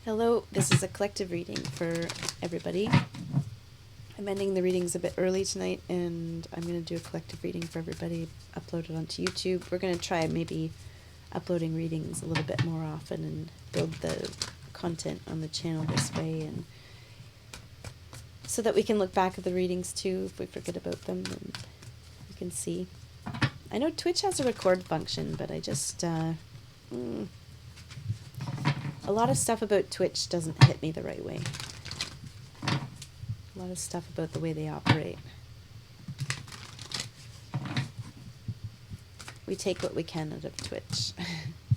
Hello, this is a collective reading for everybody. I'm ending the readings a bit early tonight, and I'm going to do a collective reading for everybody, upload it onto YouTube. We're going to try maybe uploading readings a little bit more often and build the content on the channel this way, and so that we can look back at the readings too if we forget about them, and you can see. I know Twitch has a record function, but I just a lot of stuff about Twitch doesn't hit me the right way. A lot of stuff about the way they operate. We take what we can out of Twitch.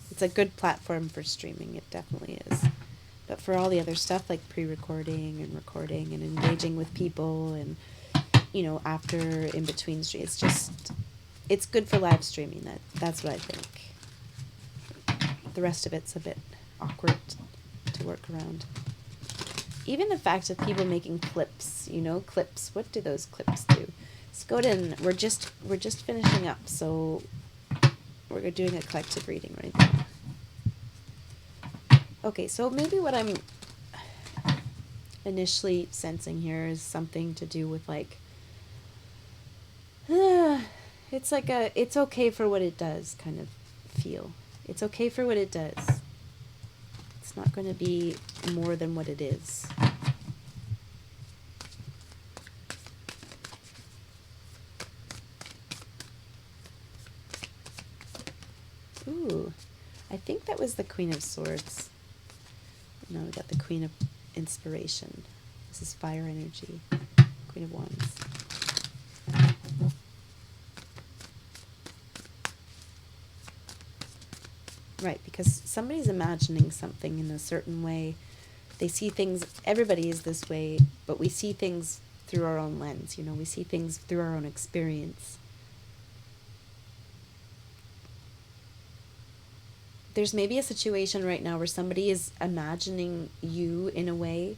It's a good platform for streaming, it definitely is. But for all the other stuff like pre-recording and recording and engaging with people and, you know, after, in between streams, it's good for live streaming. That's what I think. The rest of it's a bit awkward to work around. Even the fact of people making clips, clips, what do those clips do? Skoden, we're just finishing up, so we're doing a collective reading right now. Okay, so maybe what I'm initially sensing here is something to do with like, it's like it's okay for what it does kind of feel. It's okay for what it does. It's not going to be more than what it is. Ooh, I think that was the Queen of Swords. No, we got the Queen of Inspiration. This is fire energy. Queen of Wands. Right, because somebody's imagining something in a certain way. They see things, everybody is this way, but we see things through our own lens, we see things through our own experience. There's maybe a situation right now where somebody is imagining you in a way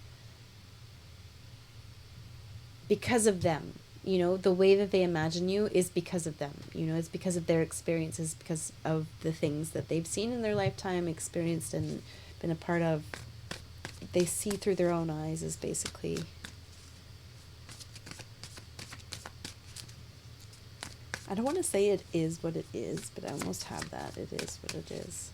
because of them. The way that they imagine you is because of them. It's because of their experiences, because of the things that they've seen in their lifetime, experienced and been a part of. They see through their own eyes is basically. I don't want to say it is what it is, but I almost have that. It is what it is.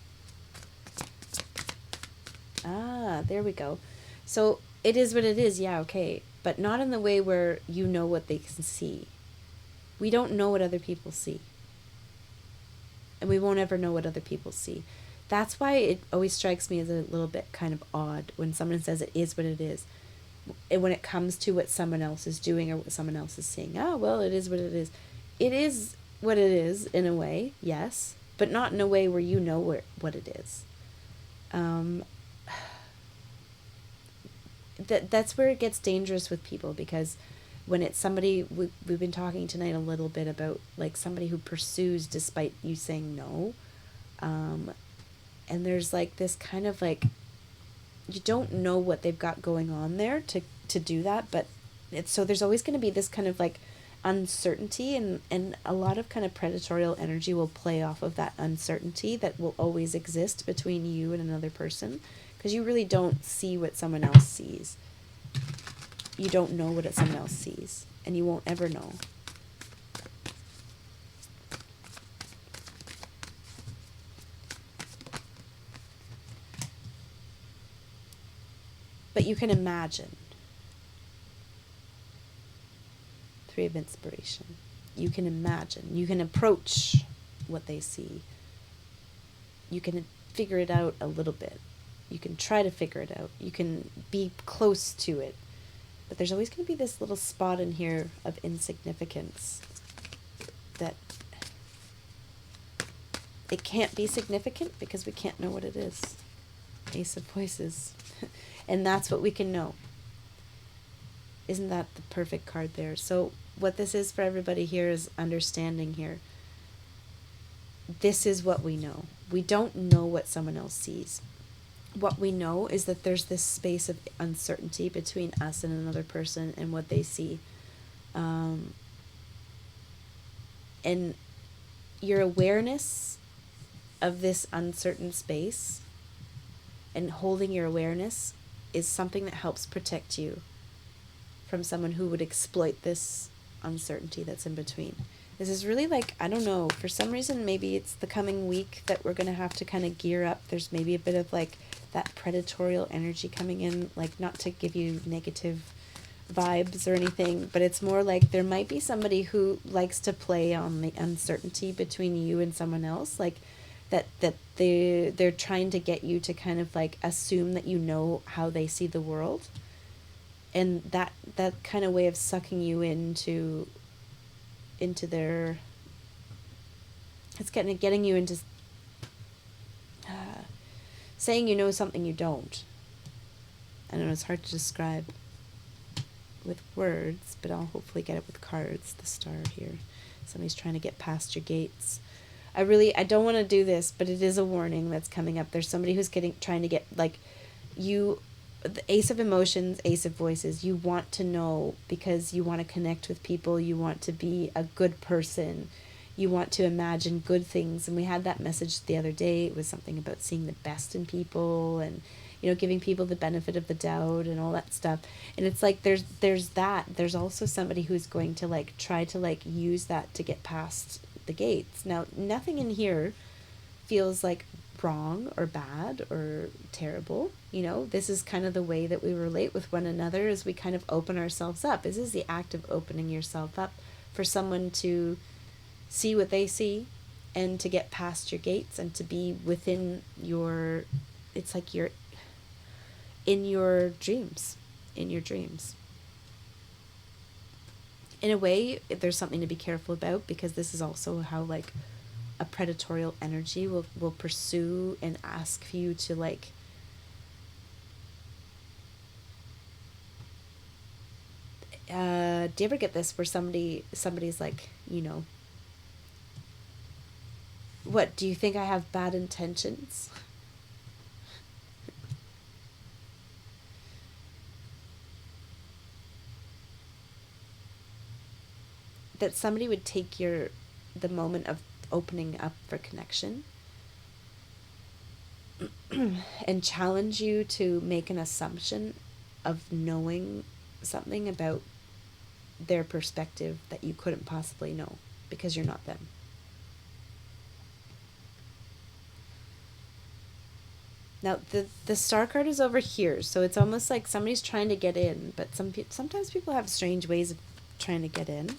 Ah, there we go. So it is what it is, yeah, okay. But not in the way where you know what they can see. We don't know what other people see. And we won't ever know what other people see. That's why it always strikes me as a little bit kind of odd when someone says it is what it is. And when it comes to what someone else is doing or what someone else is seeing. Oh, well, it is what it is. It is what it is in a way, yes. But not in a way where you know what it is. That's where it gets dangerous with people, because when it's somebody, we've been talking tonight a little bit about like somebody who pursues despite you saying no, and there's like this kind of like, you don't know what they've got going on there to do that, but so there's always going to be this kind of like uncertainty, and a lot of kind of predatory energy will play off of that uncertainty that will always exist between you and another person. Because you really don't see what someone else sees. You don't know what someone else sees. And you won't ever know. But you can imagine. Three of Inspiration. You can imagine. You can approach what they see. You can figure it out a little bit. You can try to figure it out. You can be close to it. But there's always going to be this little spot in here of insignificance that it can't be significant because we can't know what it is. Ace of Voices. And that's what we can know. Isn't that the perfect card there? So what this is for everybody here is understanding here. This is what we know. We don't know what someone else sees. What we know is that there's this space of uncertainty between us and another person and what they see. And your awareness of this uncertain space and holding your awareness is something that helps protect you from someone who would exploit this uncertainty that's in between. This is really like, I don't know, for some reason, maybe it's the coming week that we're going to have to kind of gear up. There's maybe a bit of like that predatorial energy coming in, like not to give you negative vibes or anything, but it's more like there might be somebody who likes to play on the uncertainty between you and someone else, like they're trying to get you to kind of like assume that you know how they see the world, and that kind of way of sucking you into their, it's getting you into saying you know something you don't. I don't know, it's hard to describe with words, but I'll hopefully get it with cards. The star here. Somebody's trying to get past your gates. I don't want to do this, but it is a warning that's coming up. There's somebody who's trying to get, like, you, the Ace of Emotions, Ace of Voices, you want to know because you want to connect with people, you want to be a good person, you want to imagine good things. And we had that message the other day. It was something about seeing the best in people and, you know, giving people the benefit of the doubt and all that stuff. And it's like there's that. There's also somebody who's going to like try to like use that to get past the gates. Now, nothing in here feels like wrong or bad or terrible. You know, this is kind of the way that we relate with one another, as we kind of open ourselves up. This is the act of opening yourself up for someone to see what they see and to get past your gates and to be within your, it's like you're in your dreams, in a way. There's something to be careful about, because this is also how like a predatorial energy will pursue and ask for you to like do you ever get this where somebody's like, you know, what, do you think I have bad intentions? That somebody would take the moment of opening up for connection and challenge you to make an assumption of knowing something about their perspective that you couldn't possibly know because you're not them. Now, the star card is over here, so it's almost like somebody's trying to get in, but sometimes people have strange ways of trying to get in.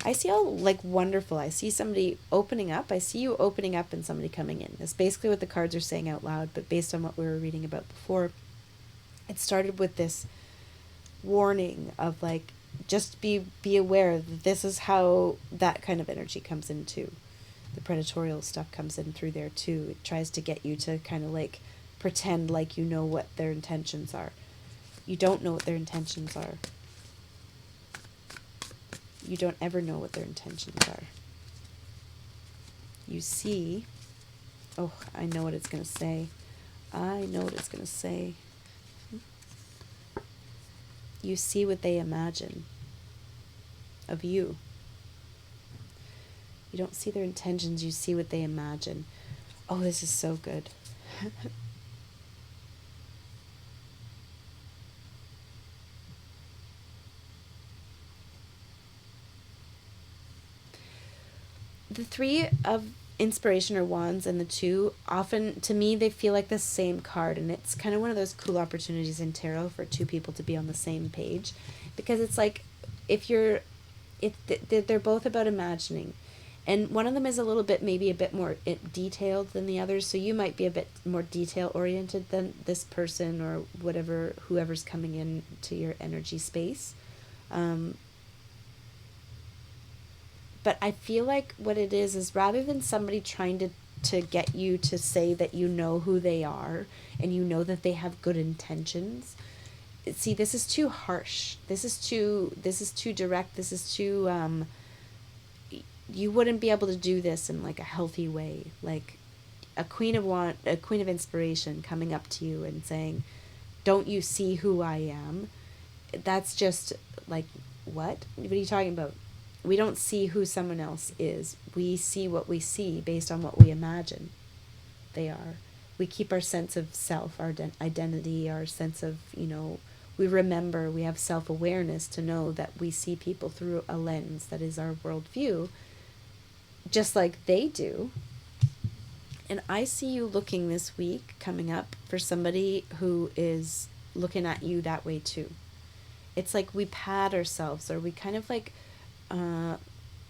I see all, like, wonderful. I see somebody opening up. I see you opening up and somebody coming in. That's basically what the cards are saying out loud, but based on what we were reading about before, it started with this warning of, like, just be aware that this is how that kind of energy comes in, too. The predatorial stuff comes in through there, too. It tries to get you to kind of, like, pretend like you know what their intentions are. You don't know what their intentions are. You don't ever know what their intentions are. You see, oh, I know what it's going to say. You see what they imagine of you. You don't see their intentions, you see what they imagine. Oh, this is so good. The Three of Inspiration or Wands and the Two, often, to me, they feel like the same card, and it's kind of one of those cool opportunities in tarot for two people to be on the same page, because it's like, they're both about imagining, and one of them is a little bit, maybe a bit more detailed than the others, so you might be a bit more detail oriented than this person or whoever's coming in to your energy space. But I feel like what it is rather than somebody trying to get you to say that you know who they are and you know that they have good intentions. See, this is too harsh. This is too direct. This is too, you wouldn't be able to do this in like a healthy way. Like a Queen of Inspiration coming up to you and saying, "Don't you see who I am?" That's just like, what? What are you talking about? We don't see who someone else is. We see what we see based on what we imagine they are. we keep our sense of self, our identity, our sense of, we remember, we have self-awareness to know that we see people through a lens that is our worldview, just like they do. And I see you looking this week coming up for somebody who is looking at you that way too. It's like we pad ourselves, or we kind of like,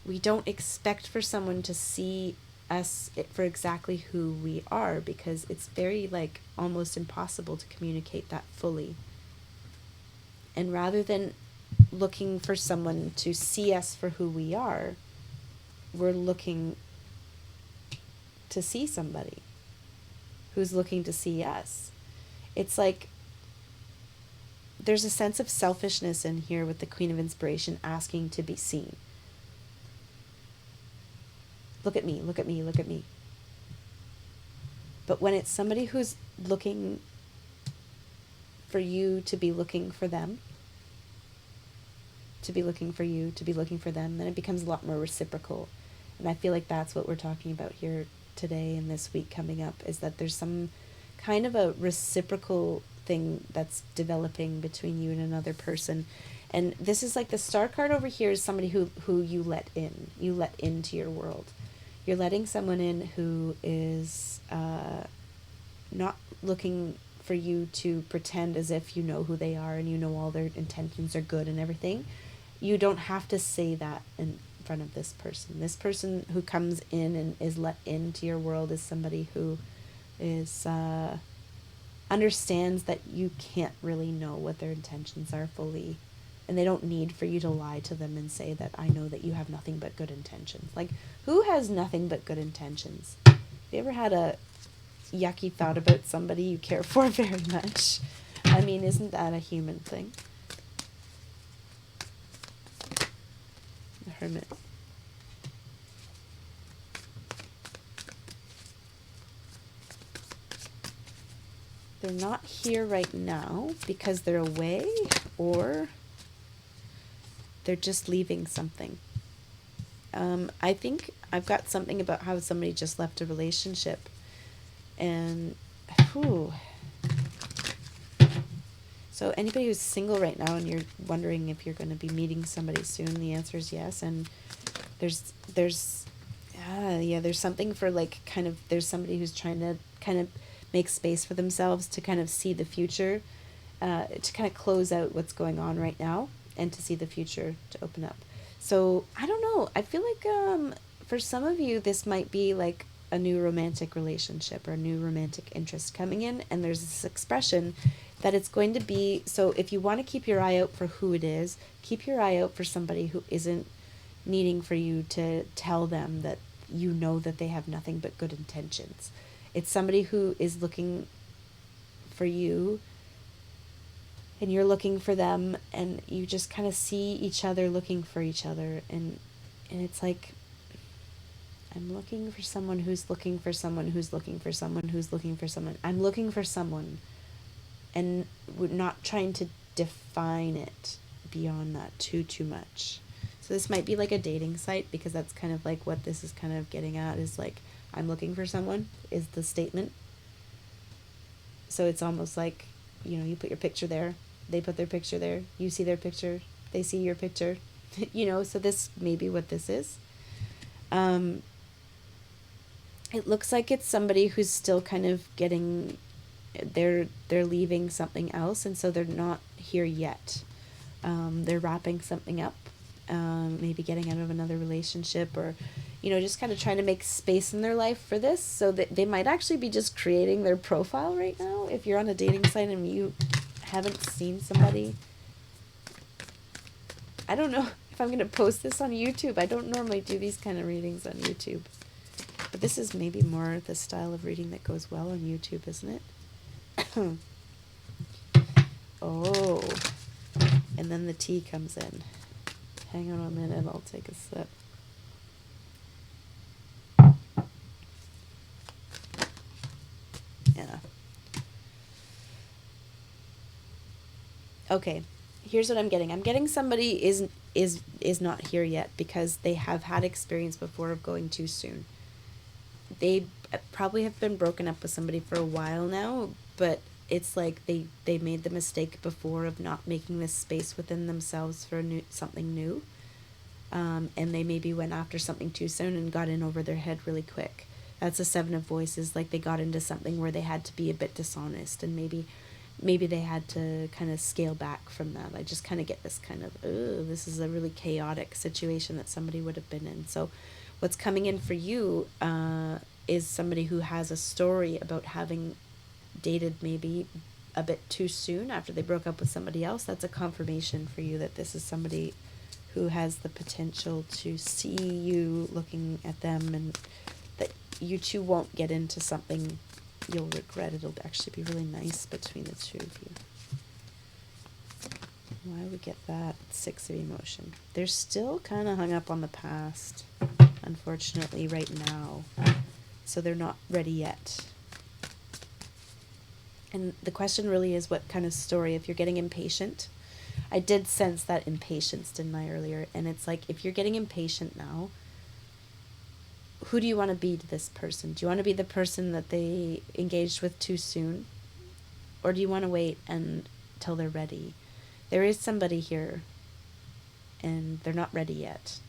we don't expect for someone to see us for exactly who we are, because it's very like almost impossible to communicate that fully. And rather than looking for someone to see us for who we are, we're looking to see somebody who's looking to see us. It's like there's a sense of selfishness in here with the Queen of Inspiration asking to be seen. Look at me, look at me, look at me. But when it's somebody who's looking for you to be looking for them, to be looking for you, to be looking for them, then it becomes a lot more reciprocal. And I feel like that's what we're talking about here today and this week coming up, is that there's some kind of a reciprocal thing that's developing between you and another person. And this is like the star card over here is somebody who you let in. You let into your world. You're letting someone in who is not looking for you to pretend as if you know who they are and you know all their intentions are good and everything. You don't have to say that in front of this person. This person who comes in and is let into your world is somebody who is understands that you can't really know what their intentions are fully, and they don't need for you to lie to them and say that I know that you have nothing but good intentions. Like, who has nothing but good intentions? Have you ever had a yucky thought about somebody you care for very much? I mean, isn't that a human thing? The Hermit. They're not here right now because they're away, or they're just leaving something. I think I've got something about how somebody just left a relationship, and so anybody who's single right now and you're wondering if you're going to be meeting somebody soon, the answer is yes. And there's something for like kind of, there's somebody who's trying to kind of make space for themselves to kind of see the future, to kind of close out what's going on right now and to see the future to open up. So I don't know. I feel like for some of you, this might be like a new romantic relationship or a new romantic interest coming in. And there's this expression that it's going to be, so if you want to keep your eye out for who it is, keep your eye out for somebody who isn't needing for you to tell them that you know that they have nothing but good intentions. It's somebody who is looking for you and you're looking for them, and you just kind of see each other looking for each other, and it's like, I'm looking for someone who's looking for someone who's looking for someone who's looking for someone. I'm looking for someone, and we're not trying to define it beyond that too much. So this might be like a dating site, because that's kind of like what this is kind of getting at, is like, I'm looking for someone is the statement. So it's almost like, you put your picture there, they put their picture there, you see their picture, they see your picture, so this may be what this is. It looks like it's somebody who's still kind of getting, they're leaving something else, and so they're not here yet. They're wrapping something up, maybe getting out of another relationship, or just kind of trying to make space in their life for this. So that they might actually be just creating their profile right now. If you're on a dating site and you haven't seen somebody, I don't know if I'm going to post this on YouTube. I don't normally do these kind of readings on YouTube, but this is maybe more the style of reading that goes well on YouTube, isn't it? Oh, and then the tea comes in. Hang on a minute, I'll take a sip. Yeah. Okay, here's what I'm getting. I'm getting somebody is not here yet because they have had experience before of going too soon. they probably have been broken up with somebody for a while now, but it's like they made the mistake before of not making this space within themselves for something new. And they maybe went after something too soon and got in over their head really quick. That's a Seven of Voices. Like they got into something where they had to be a bit dishonest, and maybe they had to kind of scale back from that. I just kind of get this kind of, this is a really chaotic situation that somebody would have been in. So what's coming in for you is somebody who has a story about having dated maybe a bit too soon after they broke up with somebody else. That's a confirmation for you that this is somebody who has the potential to see you looking at them, and that you two won't get into something you'll regret. It'll actually be really nice between the two of you. Why we get that Six of Emotion? They're still kind of hung up on the past, unfortunately, right now. So they're not ready yet. And the question really is, what kind of story? If you're getting impatient, I did sense that impatience, didn't I, earlier? And it's like, if you're getting impatient now, who do you want to be to this person? Do you want to be the person that they engaged with too soon? Or do you want to wait until they're ready? There is somebody here, and they're not ready yet.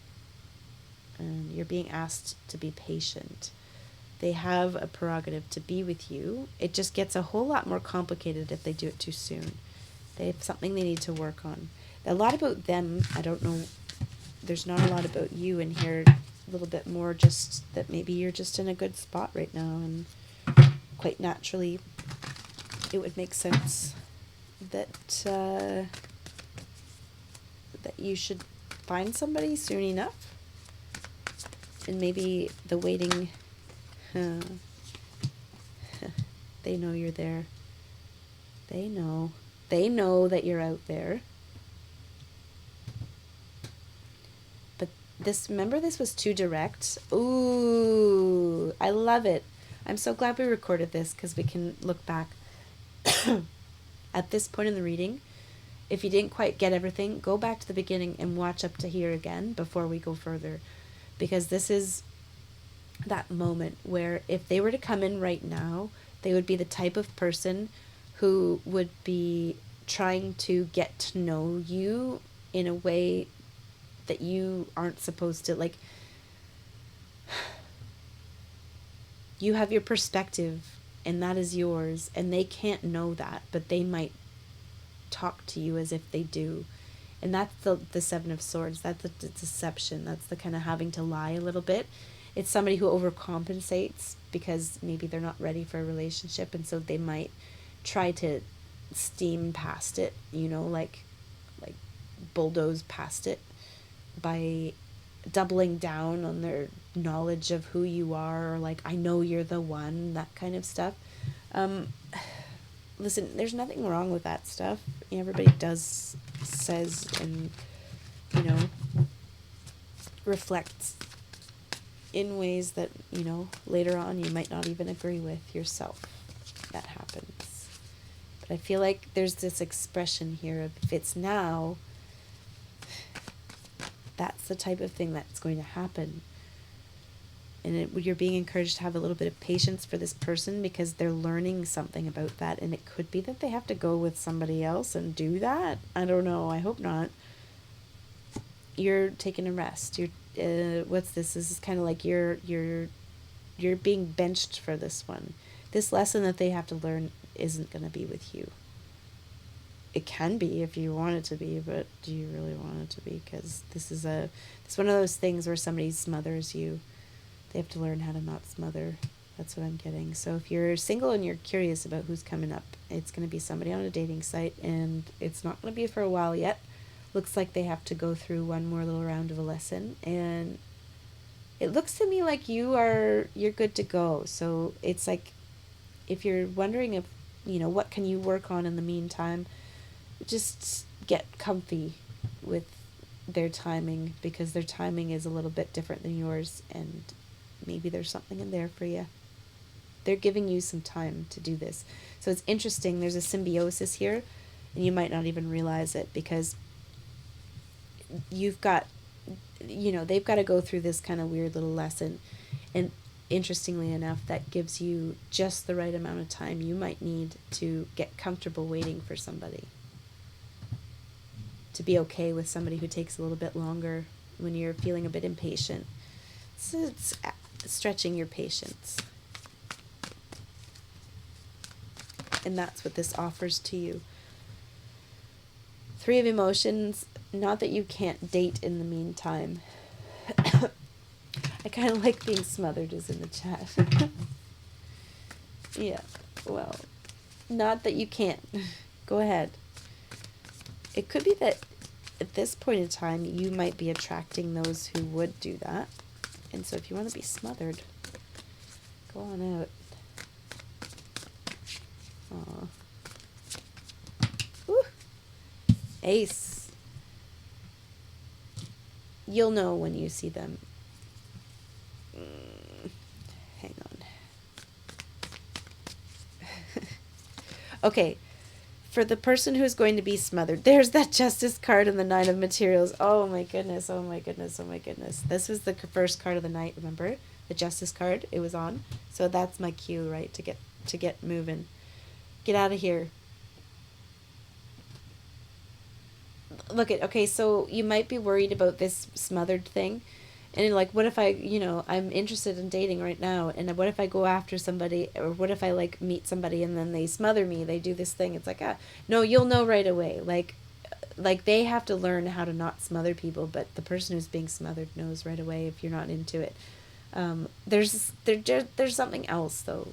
And you're being asked to be patient. They have a prerogative to be with you. It just gets a whole lot more complicated if they do it too soon. They have something they need to work on. A lot about them, I don't know, there's not a lot about you in here. A little bit more just that maybe you're just in a good spot right now, and quite naturally it would make sense that that you should find somebody soon enough. And maybe the waiting, they know you're there. They know that you're out there. But remember this was too direct. Ooh, I love it. I'm so glad we recorded this, because we can look back. At this point in the reading, if you didn't quite get everything, go back to the beginning and watch up to here again before we go further. Because this is that moment where if they were to come in right now, they would be the type of person who would be trying to get to know you in a way that you aren't supposed to. Like, you have your perspective, and that is yours, and they can't know that, but they might talk to you as if they do. And that's the Seven of Swords. That's the deception. That's the kind of having to lie a little bit. It's somebody who overcompensates because maybe they're not ready for a relationship, and so they might try to steam past it, like bulldoze past it by doubling down on their knowledge of who you are, or like, I know you're the one, that kind of stuff. Listen, there's nothing wrong with that stuff. Everybody says, and, reflects in ways that, later on you might not even agree with yourself. That happens. But I feel like there's this expression here of, if it's now, that's the type of thing that's going to happen. And you're being encouraged to have a little bit of patience for this person, because they're learning something about that. And it could be that they have to go with somebody else and do that. I don't know. I hope not. You're taking a rest. What's this? This is kind of like you're being benched for this one. This lesson that they have to learn isn't going to be with you. It can be if you want it to be, but do you really want it to be? Because it's one of those things where somebody smothers you. They have to learn how to not smother. That's what I'm getting. So if you're single and you're curious about who's coming up, it's going to be somebody on a dating site, and it's not going to be for a while yet. Looks like they have to go through one more little round of a lesson, and it looks to me like you're good to go. So it's like, if you're wondering if, what can you work on in the meantime, just get comfy with their timing, because their timing is a little bit different than yours, and maybe there's something in there for you. They're giving you some time to do this. So it's interesting. There's a symbiosis here, and you might not even realize it, because you've got, they've got to go through this kind of weird little lesson. And interestingly enough, that gives you just the right amount of time you might need to get comfortable waiting for somebody. To be okay with somebody who takes a little bit longer when you're feeling a bit impatient. So it's stretching your patience. And that's what this offers to you. Three of emotions, not that you can't date in the meantime. I kind of like being smothered is in the chat. Yeah, well, not that you can't. Go ahead. It could be that at this point in time, you might be attracting those who would do that. And so if you want to be smothered, go on out. Aw. Woo! Ace. You'll know when you see them. Hang on. Okay. For the person who's going to be smothered, there's that Justice card and the Nine of Materials. Oh my goodness, oh my goodness, oh my goodness. This was the first card of the night, remember? The Justice card, it was on. So that's my cue, right, to get moving. Get out of here. Look at, okay, so you might be worried about this smothered thing. And like, what if I'm interested in dating right now, and what if I go after somebody, or what if I like meet somebody and then they smother me, they do this thing, it's like, no, you'll know right away. Like they have to learn how to not smother people, but the person who's being smothered knows right away if you're not into it. There's something else though.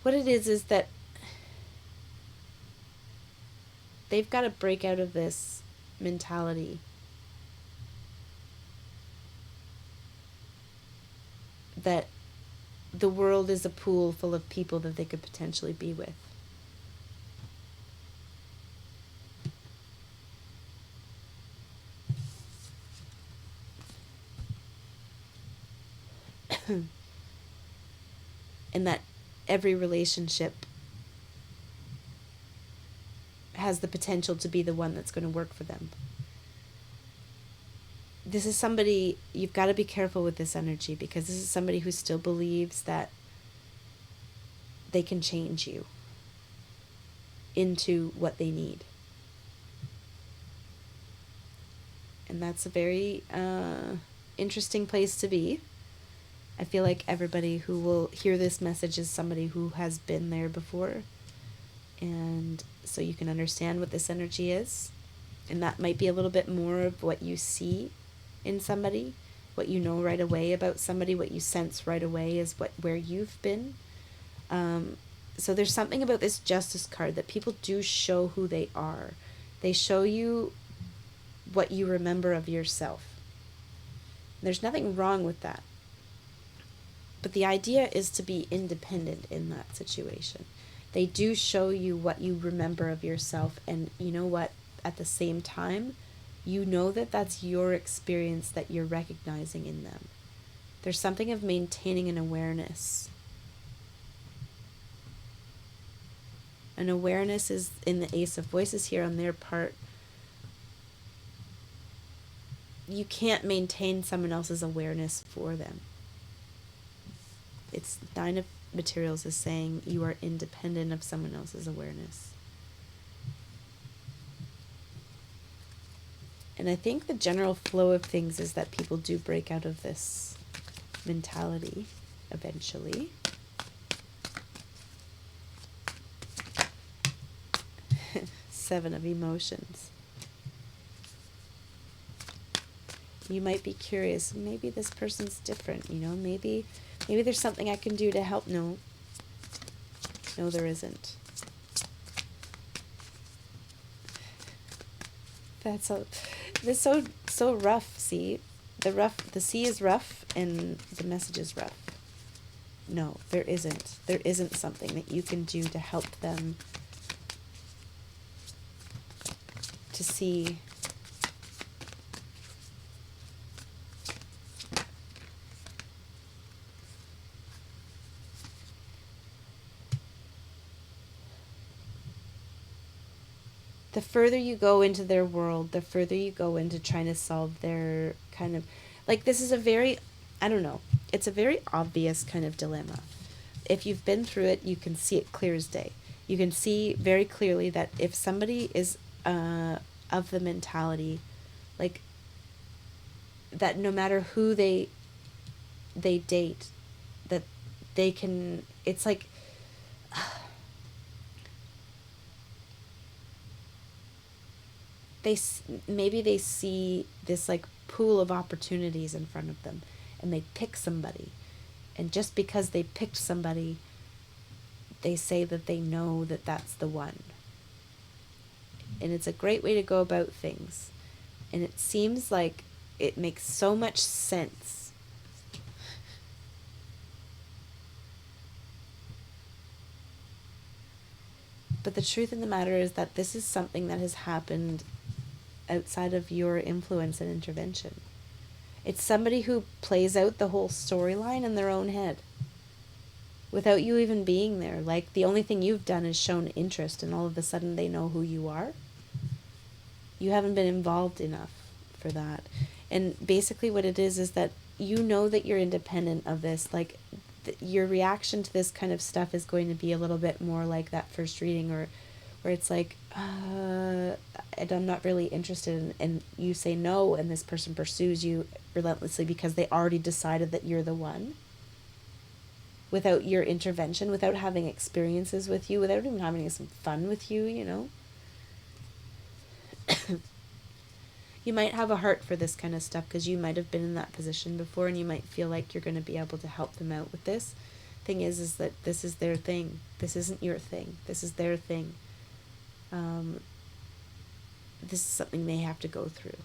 What it is that they've got to break out of this mentality that the world is a pool full of people that they could potentially be with. And that every relationship has the potential to be the one that's going to work for them. This is somebody, you've got to be careful with this energy, because this is somebody who still believes that they can change you into what they need. And that's a very interesting place to be. I feel like everybody who will hear this message is somebody who has been there before. And so you can understand what this energy is. And that might be a little bit more of what you see in somebody, what you know right away about somebody, what you sense right away is where you've been. So there's something about this Justice card that people do show who they are. They show you what you remember of yourself. There's nothing wrong with that. But the idea is to be independent in that situation. They do show you what you remember of yourself, and you know what? At the same time, you know that that's your experience that you're recognizing in them. There's something of maintaining an awareness. An awareness is in the Ace of Voices here on their part. You can't maintain someone else's awareness for them. It's Nine of Materials is saying you are independent of someone else's awareness. And I think the general flow of things is that people do break out of this mentality eventually. Seven of Emotions. You might be curious, maybe this person's different, maybe there's something I can do to help. No, there isn't. That's so rough. See, the sea is rough, and the message is rough. No, there isn't. There isn't something that you can do to help them to see the further you go into their world, the further you go into trying to solve their kind of, like, this is a very, I don't know, it's a very obvious kind of dilemma. If you've been through it, you can see it clear as day. You can see very clearly that if somebody is of the mentality, like, that no matter who they date, that they can, it's like, maybe they see this like pool of opportunities in front of them, and they pick somebody, and just because they picked somebody, they say that they know that that's the one. And it's a great way to go about things, and it seems like it makes so much sense. But the truth of the matter is that this is something that has happened outside of your influence and intervention. It's somebody who plays out the whole storyline in their own head without you even being there. Like, the only thing you've done is shown interest, and all of a sudden they know who you are. You haven't been involved enough for that. And basically what it is that you know that you're independent of this. Like, your reaction to this kind of stuff is going to be a little bit more like that first reading, or where it's like, and I'm not really interested and you say no, and this person pursues you relentlessly because they already decided that you're the one, without your intervention, without having experiences with you, without even having some fun with you, you know. You might have a heart for this kind of stuff because you might have been in that position before, and you might feel like you're going to be able to help them out with this. Thing is that this is their thing. This isn't your thing. This is their thing. This is something they have to go through.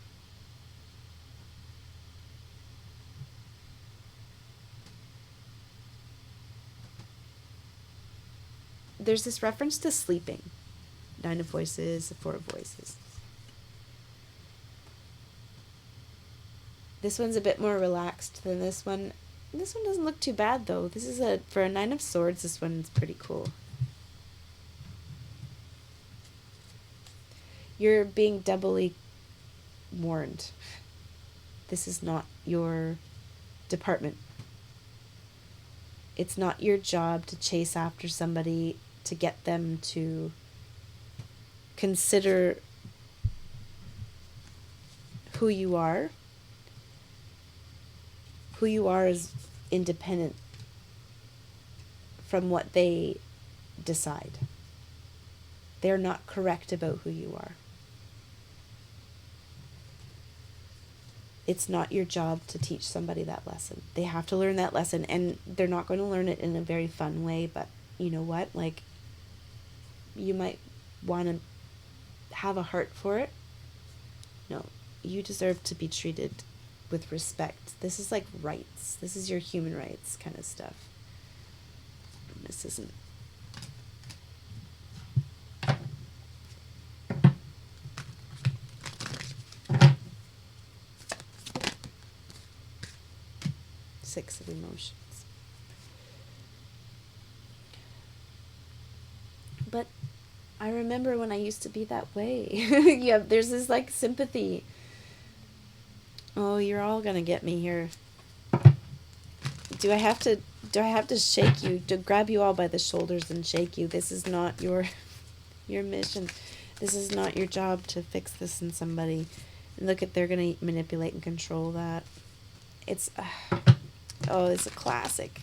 There's this reference to sleeping. 9 of Voices, 4 of Voices. This one's a bit more relaxed than this one. This one doesn't look too bad, though. This is for a 9 of Swords, this one's pretty cool. You're being doubly warned. This is not your department. It's not your job to chase after somebody to get them to consider who you are. Who you are is independent from what they decide. They're not correct about who you are. It's not your job to teach somebody that lesson. They have to learn that lesson, and they're not going to learn it in a very fun way, but you know what? Like, you might want to have a heart for it. No, you deserve to be treated with respect. This is like rights. This is your human rights kind of stuff. This isn't. Six of Emotions. But I remember when I used to be that way. Yeah, there's this like sympathy. Oh, you're all gonna get me here. Do I have to shake you, to grab you all by the shoulders and shake you? This is not your mission. This is not your job to fix this in somebody. And look at, they're gonna manipulate and control that. It's it's a classic.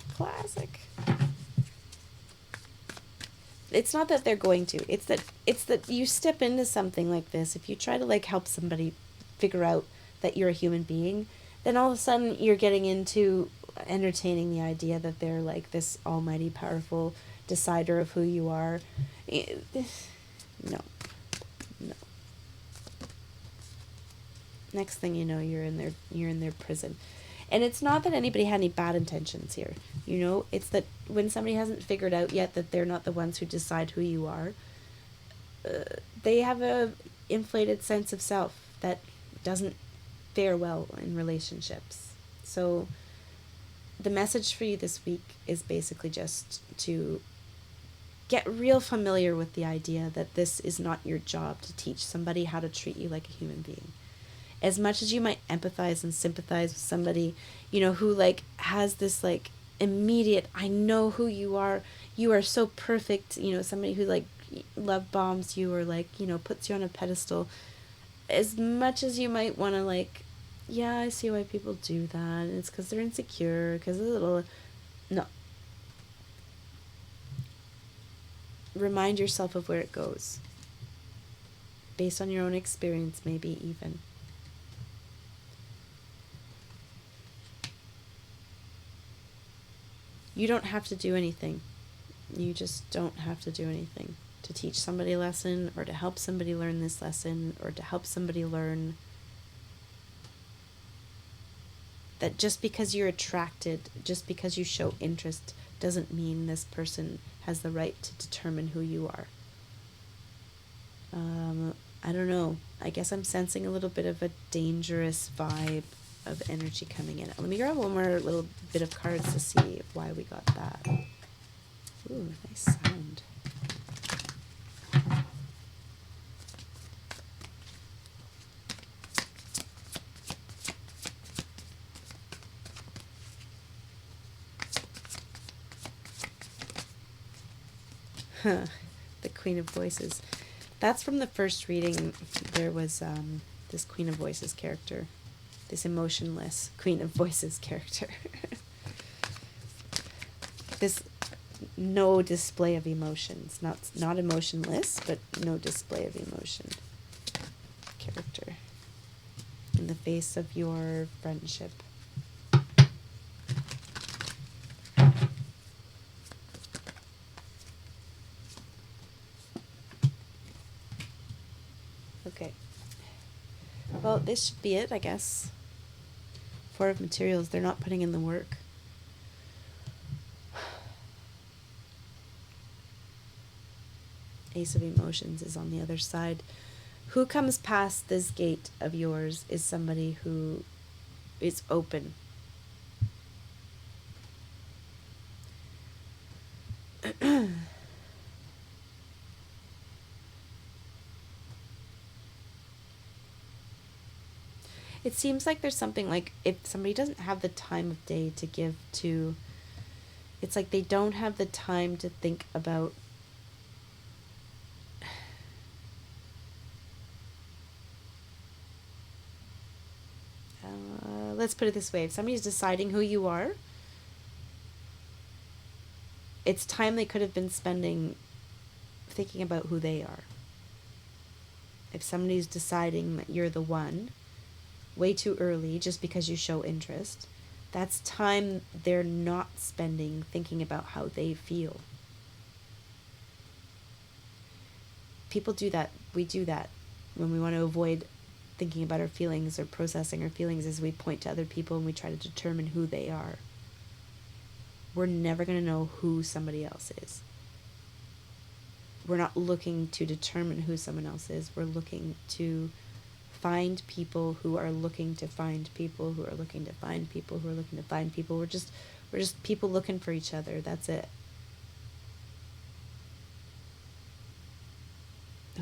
It's not that they're going to. It's that you step into something like this. If you try to like help somebody figure out that you're a human being, then all of a sudden you're getting into entertaining the idea that they're like this almighty powerful decider of who you are. No. Next thing you know, you're in their prison. And it's not that anybody had any bad intentions here. You know, it's that when somebody hasn't figured out yet that they're not the ones who decide who you are, they have a inflated sense of self that doesn't fare well in relationships. So the message for you this week is basically just to get real familiar with the idea that this is not your job to teach somebody how to treat you like a human being. as much as you might empathize and sympathize with somebody, you know, who like has this like immediate, I know who you are so perfect, you know, somebody who like love bombs you or like, you know, puts you on a pedestal, as much as you might want to like, yeah, I see why people do that, and it's because they're insecure, because a little, no. Remind yourself of where it goes, based on your own experience, maybe even. You don't have to do anything. You just don't have to do anything to teach somebody a lesson or to help somebody learn this lesson or to help somebody learn that just because you're attracted, just because you show interest, doesn't mean this person has the right to determine who you are. I don't know. I guess I'm sensing a little bit of a dangerous vibe of energy coming in. Let me grab one more little bit of cards to see why we got that. Ooh, nice sound. The Queen of Voices. That's from the first reading. There was this Queen of Voices character, this emotionless Queen of Voices character. This no display of emotions, not emotionless, but no display of emotion character in the face of your friendship. Okay. Well, this should be it, I guess. Four of Materials, they're not putting in the work. Ace of Emotions is on the other side. Who comes past this gate of yours is somebody who is open. It seems like there's something like if somebody doesn't have the time of day to give to, it's like they don't have the time to think about let's put it this way. If somebody's deciding who you are, it's time they could have been spending thinking about who they are. If somebody's deciding that you're the one way too early just because you show interest, that's time they're not spending thinking about how they feel. People do that. We do that when we want to avoid thinking about our feelings or processing our feelings, as we point to other people and we try to determine who they are. We're never going to know who somebody else is. We're not looking to determine who someone else is. We're looking to find people who are looking to find people who are looking to find people who are looking to find people. We're just people looking for each other. That's it.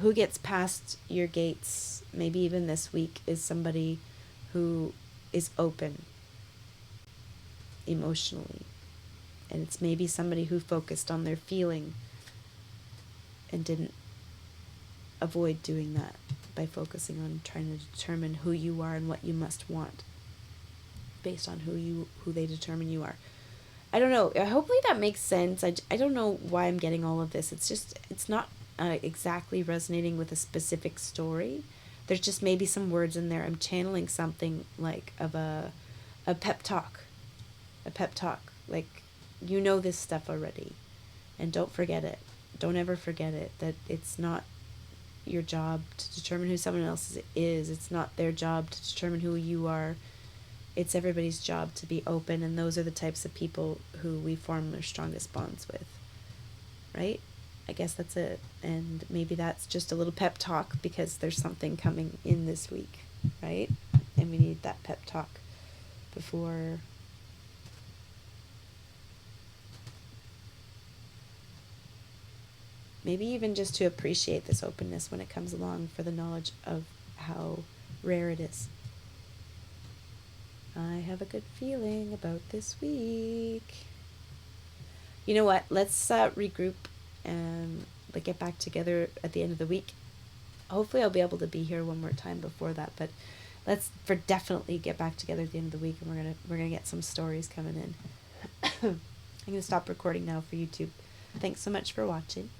Who gets past your gates, maybe even this week, is somebody who is open emotionally. And it's maybe somebody who focused on their feeling and didn't avoid doing that by focusing on trying to determine who you are and what you must want based on who they determine you are. I don't know. Hopefully that makes sense. I don't know why I'm getting all of this. It's not exactly resonating with a specific story. There's just maybe some words in there. I'm channeling something like of a pep talk. A pep talk. Like, you know this stuff already. And don't forget it. Don't ever forget it. That it's not your job to determine who someone else is. It's not their job to determine who you are. It's everybody's job to be open, and those are the types of people who we form our strongest bonds with. Right? I guess that's it. And maybe that's just a little pep talk because there's something coming in this week, right? And we need that pep talk before maybe even just to appreciate this openness when it comes along, for the knowledge of how rare it is. I have a good feeling about this week. You know what? Let's regroup and like get back together at the end of the week. Hopefully, I'll be able to be here one more time before that. But let's for definitely get back together at the end of the week, and we're gonna get some stories coming in. I'm gonna stop recording now for YouTube. Thanks so much for watching.